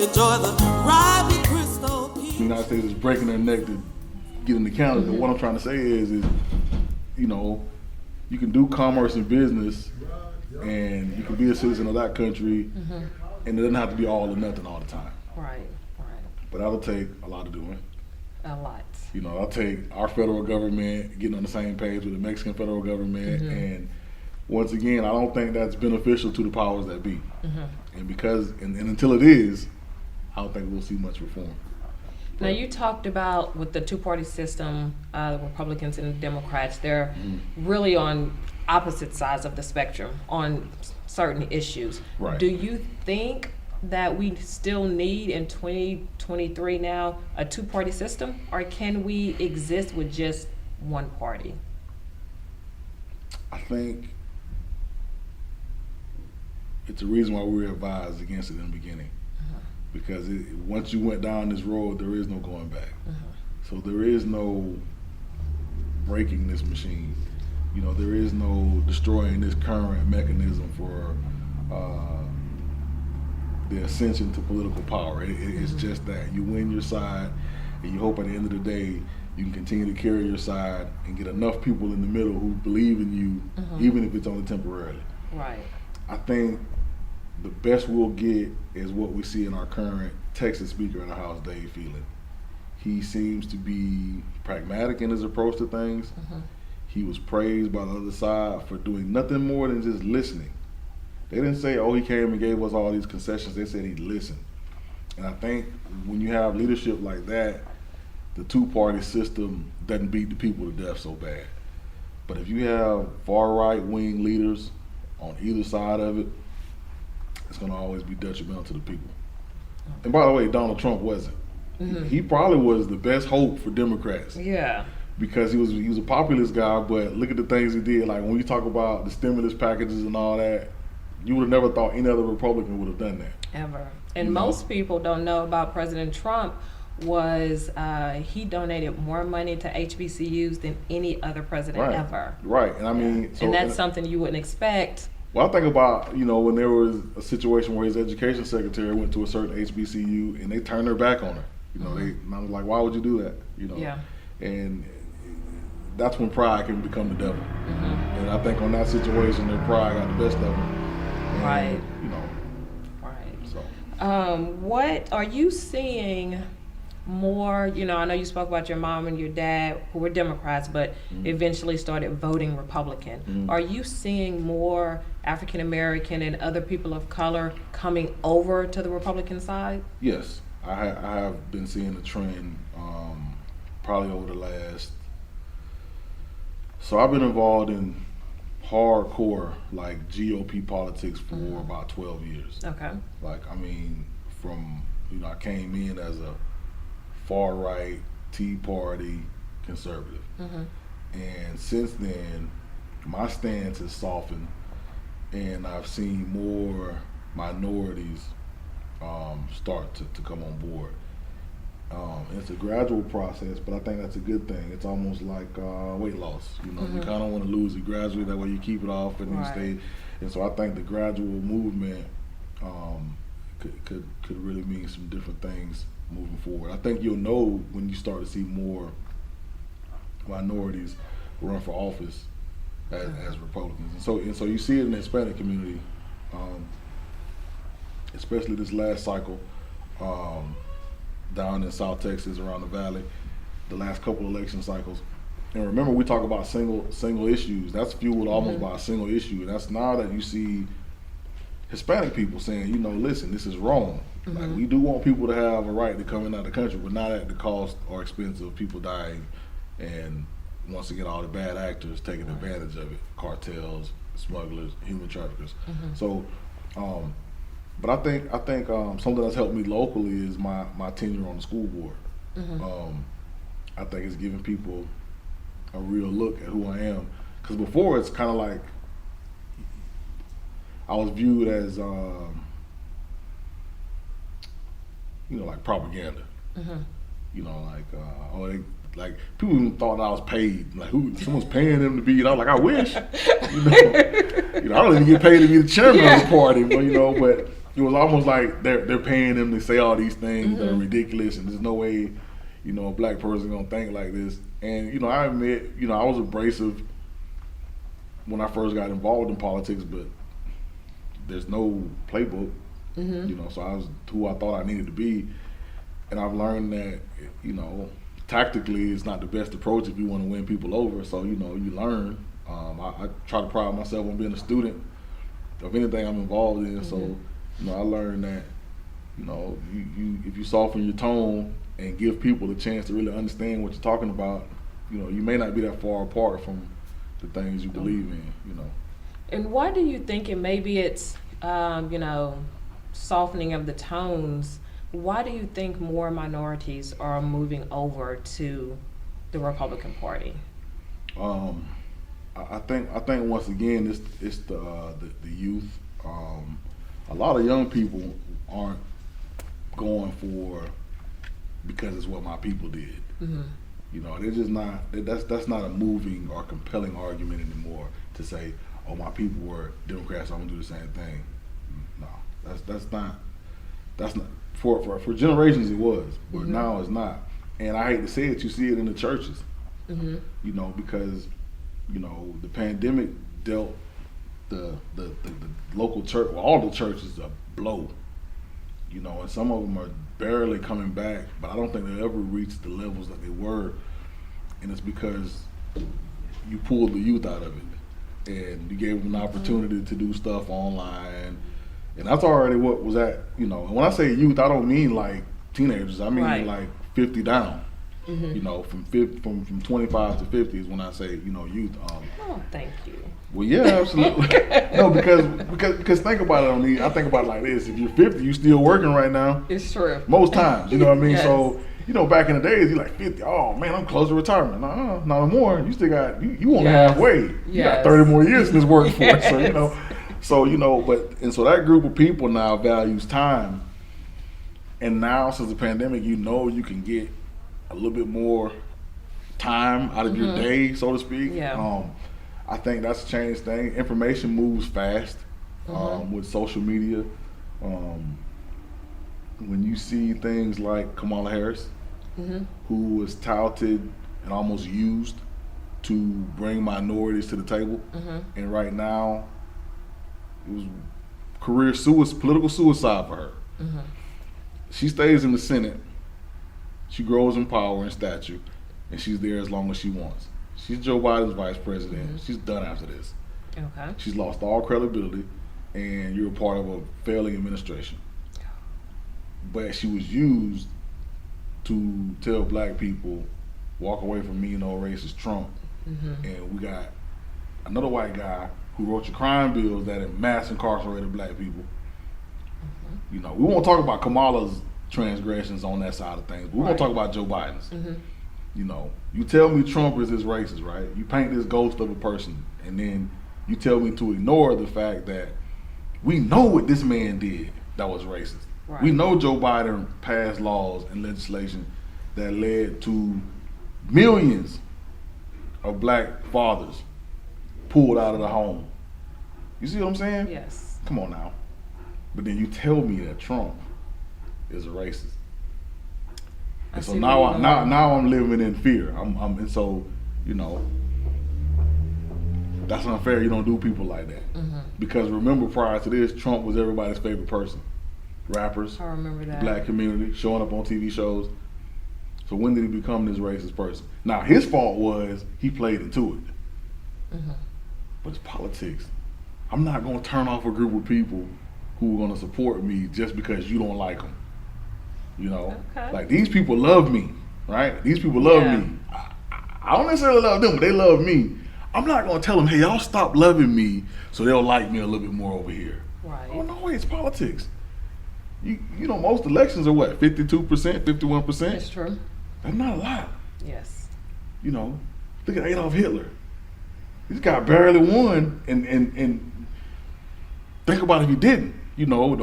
enjoy the ride with Crystal The Keys. United States is breaking their neck to get into Canada. What I'm trying to say is, you know, you can do commerce and business, and you can be a citizen of that country, and it doesn't have to be all or nothing all the time. Right. But that'll take a lot of doing. A lot. You know, I'll take our federal government getting on the same page with the Mexican federal government, and once again, I don't think that's beneficial to the powers that be. And because, and until it is, I don't think we'll see much reform. Now, you talked about with the two-party system, the Republicans and the Democrats, they're really on opposite sides of the spectrum on certain issues. Right. Do you think that we still need in 2023 now a two-party system, or can we exist with just one party? I think it's a reason why we were advised against it in the beginning. Because once you went down this road, there is no going back. So there is no breaking this machine. You know, there is no destroying this current mechanism for the ascension to political power. It's just that you win your side, and you hope at the end of the day you can continue to carry your side and get enough people in the middle who believe in you, even if it's only temporarily. Right. I think the best we'll get is what we see in our current Texas Speaker of the House, Dave Phelan. He seems to be pragmatic in his approach to things. He was praised by the other side for doing nothing more than just listening. They didn't say, oh, he came and gave us all these concessions. They said he listened. And I think when you have leadership like that, the two-party system doesn't beat the people to death so bad. But if you have far right-wing leaders on either side of it, it's going to always be detrimental to the people. And by the way, Donald Trump wasn't. He probably was the best hope for Democrats. Yeah. Because he was a populist guy, but look at the things he did. Like when you talk about the stimulus packages and all that, you would have never thought any other Republican would have done that. Ever. And most people don't know about President Trump was he donated more money to HBCUs than any other president ever. Right. And I mean, and that's something you wouldn't expect. Well, I think about, you know, when there was a situation where his education secretary went to a certain HBCU and they turned their back on her. You know, and I was like, why would you do that? You know, and that's when pride can become the devil. And I think on that situation, their pride got the best of them. And, you know. So. What are you seeing more? You know, I know you spoke about your mom and your dad who were Democrats, but eventually started voting Republican. Are you seeing more African American and other people of color coming over to the Republican side? Yes, I have been seeing a trend probably over the last. So I've been involved in hardcore like GOP politics for about 12 years. Okay. Like, I mean, from, you know, I came in as a far right Tea Party conservative. And since then, my stance has softened, and I've seen more minorities start to come on board. It's a gradual process, but I think that's a good thing. It's almost like weight loss. You know, you kind of want to lose it gradually. That way you keep it off and you stay. And so I think the gradual movement could really mean some different things moving forward. I think you'll know when you start to see more minorities run for office as Republicans. And so you see it in the Hispanic community, especially this last cycle. Down in South Texas, around the valley, the last couple election cycles. And remember, we talk about single issues. That's fueled almost by a single issue. And that's now that you see Hispanic people saying, you know, listen, this is wrong. Like, we do want people to have a right to come in and out of the country, but not at the cost or expense of people dying. And once again, all the bad actors taking advantage of it, cartels, smugglers, human traffickers. So, but I think something that's helped me locally is my tenure on the school board. I think it's giving people a real look at who I am. Because before, it's kind of like I was viewed as, you know, like propaganda. You know, like, like people even thought I was paid. Like, someone's paying them to be. And I was like, I wish. You know, I don't even get paid to be the chairman of the party. But it was almost like they're paying them to say all these things that are ridiculous, and there's no way, you know, a black person gonna think like this. And you know, I admit, you know, I was abrasive when I first got involved in politics, but there's no playbook, you know. So I was who I thought I needed to be, and I've learned that, you know, tactically it's not the best approach if you want to win people over. So you know, you learn. I try to pride myself on being a student of anything I'm involved in. So you know, I learned that, you know, you if you soften your tone and give people the chance to really understand what you're talking about, you know, you may not be that far apart from the things you believe in, you know. And why do you think, and maybe it's, you know, softening of the tones, why do you think more minorities are moving over to the Republican Party? I think once again it's the youth. A lot of young people aren't going for because it's what my people did. You know, they're just not. That's not a moving or compelling argument anymore to say, "Oh, my people were Democrats, so I'm gonna do the same thing." No, that's not. For generations it was, but now it's not. And I hate to say it, you see it in the churches. You know, because you know the pandemic dealt the local church, well, all the churches, a blow. You know, and some of them are barely coming back, but I don't think they'll ever reach the levels that they were. And it's because you pulled the youth out of it, and you gave them an opportunity to do stuff online, and that's already what was at. You know, and when I say youth, I don't mean like teenagers. I mean like 50 down. You know, from 25 to 50 is when I say, you know, youth. Oh, thank you. Well, yeah, absolutely. No, because think about it. I think about it like this: if you're 50, you're still working right now. It's true. Most times, you know what I mean. Yes. So, you know, back in the days, you're like 50. Oh man, I'm close to retirement. Not no more. You still got you only halfway. You got 30 more years in this workforce. So you know, and so that group of people now values time. And now, since the pandemic, you know, you can get a little bit more time out of your day, so to speak. I think that's changed things. Information moves fast with social media. When you see things like Kamala Harris, who was touted and almost used to bring minorities to the table, and right now it was political suicide for her. She stays in the Senate. She grows in power and stature, and she's there as long as she wants. She's Joe Biden's vice president. She's done after this. Okay. She's lost all credibility, and you're a part of a failing administration. But she was used to tell black people, walk away from me, no racist Trump. And we got another white guy who wrote your crime bills that mass incarcerated black people. You know, we won't talk about Kamala's transgressions on that side of things, but we're gonna talk about Joe Biden's. You know, you tell me Trump is this racist, right? You paint this ghost of a person, and then you tell me to ignore the fact that we know what this man did that was racist. We know Joe Biden passed laws and legislation that led to millions of black fathers pulled out of the home. You see what I'm saying? Yes. Come on now. But then you tell me that Trump is a racist. And so now I'm living in fear. And so, you know, that's unfair. You don't do people like that. Because remember, prior to this, Trump was everybody's favorite person. Rappers, I remember that. Black community, showing up on TV shows. So when did he become this racist person? Now, his fault was he played into it. But it's politics. I'm not going to turn off a group of people who are going to support me just because you don't like them. You know, like these people love me, right? These people love me. I don't necessarily love them, but they love me. I'm not going to tell them, hey, y'all stop loving me so they'll like me a little bit more over here. Oh, no, it's politics. You know, most elections are what, 52%, 51%? That's true. That's not a lot. Yes. You know, look at Adolf Hitler. This guy barely won, and think about if he didn't. You know,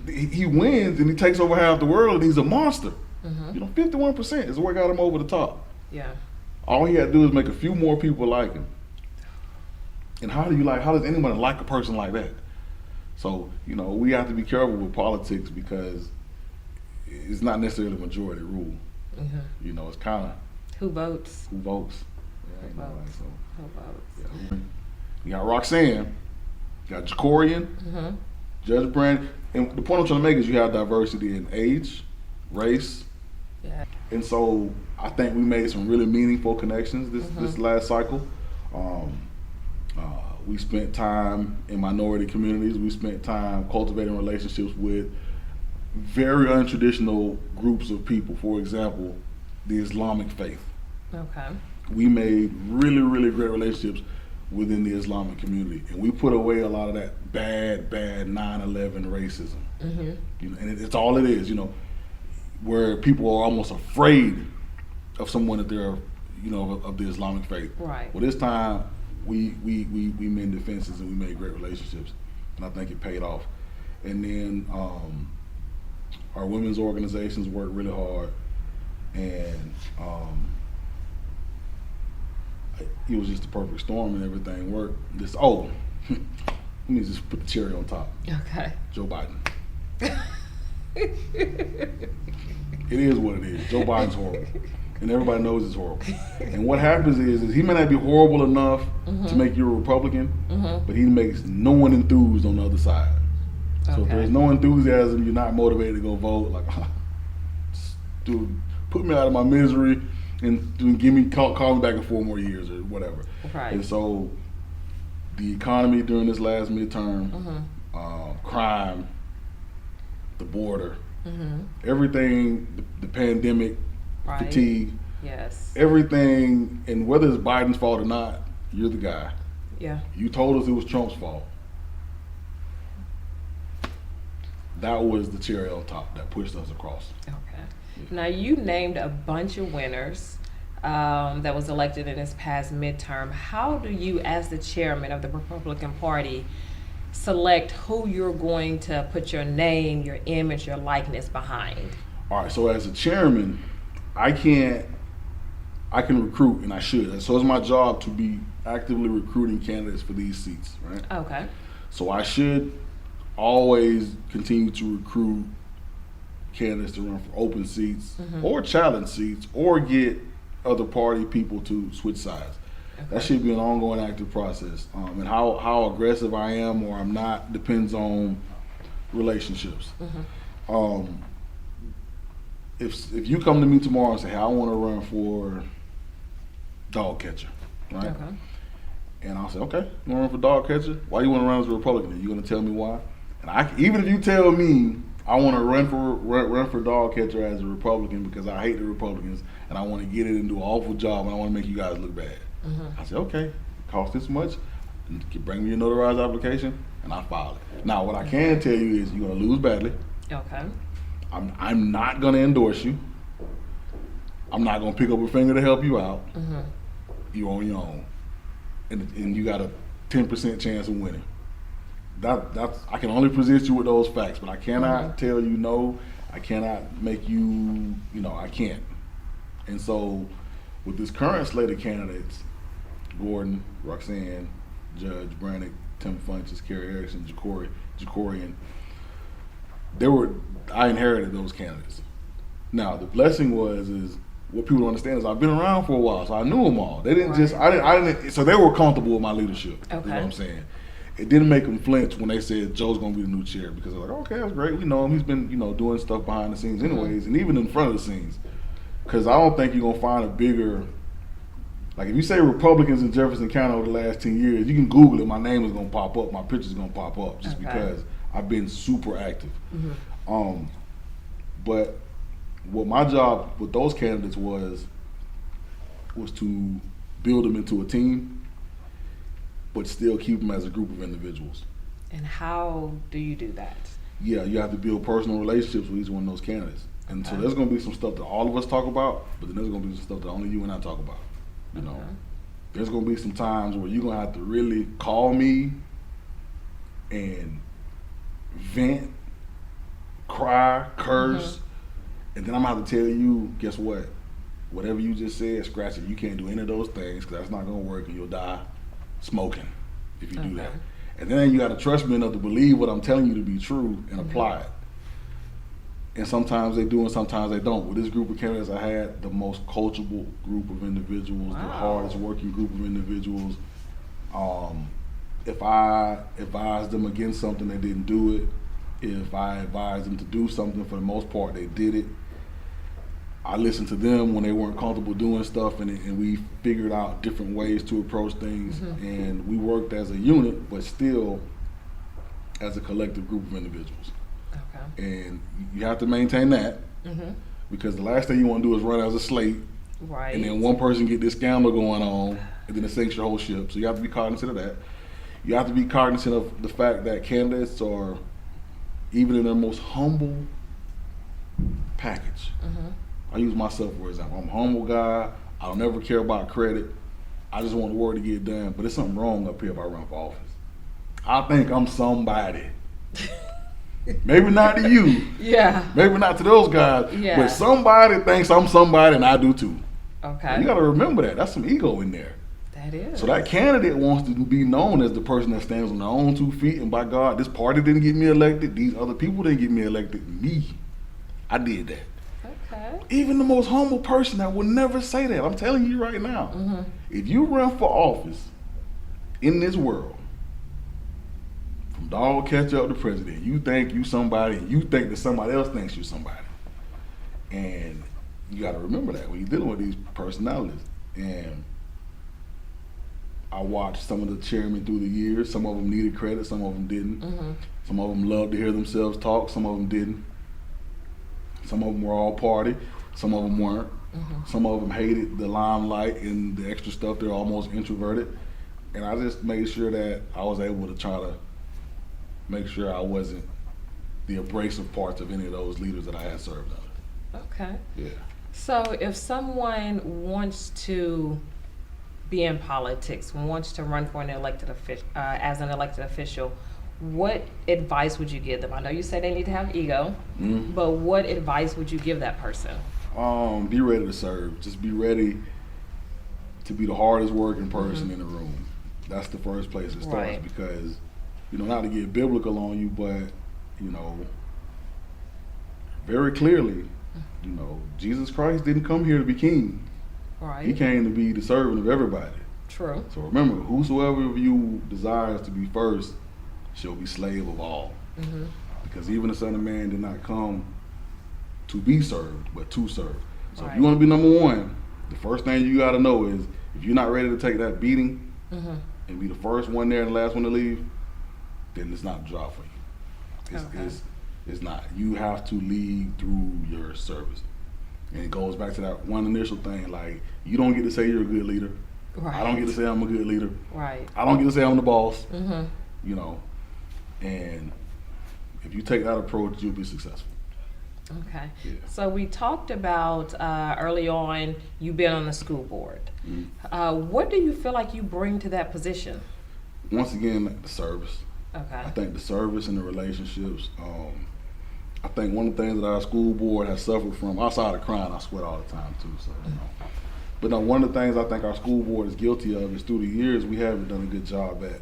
he wins and he takes over half the world, and he's a monster. You know, 51% is what got him over the top. Yeah. All he had to do is make a few more people like him. And how does anybody like a person like that? So, we have to be careful with politics because it's not necessarily majority rule. It's kind of Who votes? who votes. Who votes? So, Who votes? yeah. You got Roxanne, you got Jacorian, Judge Brand, and the point I'm trying to make is you have diversity in age, race, Yeah. and so I think we made some really meaningful connections this last cycle. We spent time in minority communities. We spent time cultivating relationships with very untraditional groups of people. For example, the Islamic faith. Okay. We made really, really great relationships within the Islamic community, and we put away a lot of that bad 9/11 racism. And it's all it is, where people are almost afraid of someone that they're, of the Islamic faith. Right. Well, this time we mended fences and we made great relationships, and I think it paid off. And then our women's organizations worked really hard, and it was just the perfect storm, and everything worked. Let me just put the cherry on top. Okay. Joe Biden. It is what it is. Joe Biden's horrible, and everybody knows it's horrible. And what happens is he may not be horrible enough to make you a Republican, but he makes no one enthused on the other side. So if there's no enthusiasm, you're not motivated to go vote. Like, dude, put me out of my misery and give me call me back in 4 more years or whatever. Right. And so the economy during this last midterm, crime, the border, everything, the pandemic, fatigue, Yes. everything, and whether it's Biden's fault or not, you're the guy. Yeah. You told us it was Trump's fault. That was the cherry on top that pushed us across. Okay. Now you named a bunch of winners that was elected in this past midterm. How do you, as the chairman of the Republican Party, select who you're going to put your name, your image, your likeness behind? All right, so as a chairman, I can recruit, and I should. So it's my job to be actively recruiting candidates for these seats, right? Okay. So I should always continue to recruit candidates to run for open seats or challenge seats or get other party people to switch sides. That should be an ongoing active process. And how aggressive I am or I'm not depends on relationships. If you come to me tomorrow and say, hey, I want to run for dog catcher, right? Okay. And I'll say, okay, you want to run for dog catcher? Why you want to run as a Republican? You going to tell me why? And even if you tell me I want to run for dog catcher as a Republican because I hate the Republicans and I want to get it and do an awful job and I want to make you guys look bad. I say, okay, it costs this much. You can bring me a notarized application and I file it. Now, what I can tell you is you're going to lose badly. Okay. I'm not going to endorse you. I'm not going to pick up a finger to help you out. You're on your own. And you got a 10% chance of winning. That's I can only present you with those facts, but I cannot tell you no. I cannot make you, I can't. And so with this current slate of candidates, Gordon, Roxanne, Judge Brannick, Tim Funches, Kerry Erickson, Jacorian, I inherited those candidates. Now the blessing is what people don't understand is I've been around for a while, so I knew them all. They didn't I didn't, so they were comfortable with my leadership. Okay. Is what I'm saying. It didn't make them flinch when they said Joe's going to be the new chair because they're like, okay, that's great. We know him. He's been, doing stuff behind the scenes anyways, and even in front of the scenes. Because I don't think you're going to find a bigger, like if you say Republicans in Jefferson County over the last 10 years, you can Google it. My name is going to pop up. My picture's going to pop up just because I've been super active. But what my job with those candidates was to build them into a team, but still keep them as a group of individuals. And how do you do that? Yeah, you have to build personal relationships with each one of those candidates. And so there's going to be some stuff that all of us talk about, but then there's going to be some stuff that only you and I talk about. There's going to be some times where you're going to have to really call me and vent, cry, curse, and then I'm going to have to tell you, guess what? Whatever you just said, scratch it. You can't do any of those things because that's not going to work and you'll die smoking if you do that. And then you got to trust me enough to believe what I'm telling you to be true and apply it. And sometimes they do and sometimes they don't. With this group of candidates, I had the most coachable group of individuals, the hardest working group of individuals. If I advised them against something, they didn't do it. If I advised them to do something, for the most part, they did it. I listened to them when they weren't comfortable doing stuff, and we figured out different ways to approach things. And we worked as a unit, but still as a collective group of individuals. Okay. And you have to maintain that, because the last thing you want to do is run as a slate, right? And then one person get this scandal going on, and then it sinks your whole ship. So you have to be cognizant of that. You have to be cognizant of the fact that candidates are, even in their most humble package. I use myself for example. I'm a humble guy. I don't ever care about credit. I just want the work to get done. But there's something wrong up here if I run for office. I think I'm somebody. Maybe not to you. Yeah. Maybe not to those guys. Yeah. But somebody thinks I'm somebody, and I do too. Okay. And you got to remember that. That's some ego in there. That is. So that candidate wants to be known as the person that stands on their own 2 feet. And by God, this party didn't get me elected. These other people didn't get me elected. Me. I did that. Okay. Even the most humble person that would never say that. I'm telling you right now. If you run for office in this world, from dog ketchup to president, you think you somebody, and you think that somebody else thinks you somebody. And you got to remember that when you're dealing with these personalities. And I watched some of the chairmen through the years. Some of them needed credit, some of them didn't. Some of them loved to hear themselves talk, some of them didn't. Some of them were all party, some of them weren't. Some of them hated the limelight and the extra stuff. They're almost introverted. And I just made sure that I was able to try to make sure I wasn't the abrasive parts of any of those leaders that I had served under. Okay. Yeah. So if someone wants to be in politics, wants to run for an elected official, as an elected official, what advice would you give them? I know you said they need to have ego, but what advice would you give that person? Be ready to serve. Just be ready to be the hardest working person in the room. That's the first place it starts, because, not to get biblical on you, but, very clearly, Jesus Christ didn't come here to be king. Right. He came to be the servant of everybody. True. So remember, whosoever of you desires to be first shall be slave of all. Because even the Son of Man did not come to be served, but to serve. So if you want to be number one, the first thing you got to know is, if you're not ready to take that beating and be the first one there and the last one to leave, then it's not a job for you. It's not. You have to lead through your service. And it goes back to that one initial thing, like, you don't get to say you're a good leader. Right. I don't get to say I'm a good leader. Right. I don't get to say I'm the boss. And if you take that approach, you'll be successful. Okay. Yeah. So we talked about early on, you've been on the school board. What do you feel like you bring to that position? Once again, the service. Okay. I think the service and the relationships. I think one of the things that our school board has suffered from, outside of crying, I sweat all the time too. So, But no, one of the things I think our school board is guilty of is, through the years, we haven't done a good job at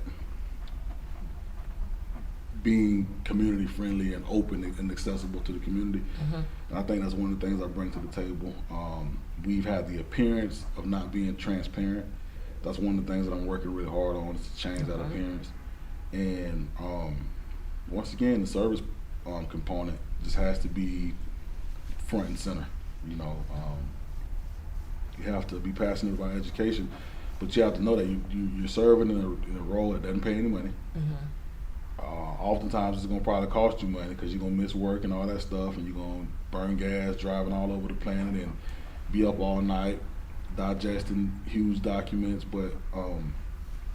being community friendly and open and accessible to the community. And I think that's one of the things I bring to the table. We've had the appearance of not being transparent. That's one of the things that I'm working really hard on, is to change that appearance. And once again, the service component just has to be front and center. You have to be passionate about education, but you have to know that you're serving in a role that doesn't pay any money. Oftentimes it's going to probably cost you money, because you're going to miss work and all that stuff, and you're going to burn gas driving all over the planet and be up all night digesting huge documents. But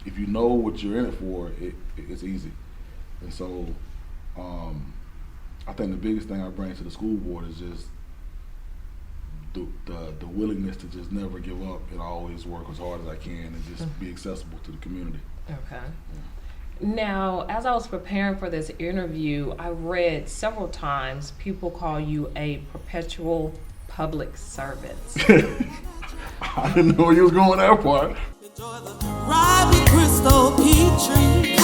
if you know what you're in it for, it's easy. And so I think the biggest thing I bring to the school board is just the willingness to just never give up and always work as hard as I can and just be accessible to the community. Okay. Yeah. Now, as I was preparing for this interview, I read several times people call you a perpetual public servant. I didn't know you was going that far. Enjoy the Robbie Crystal Petrie.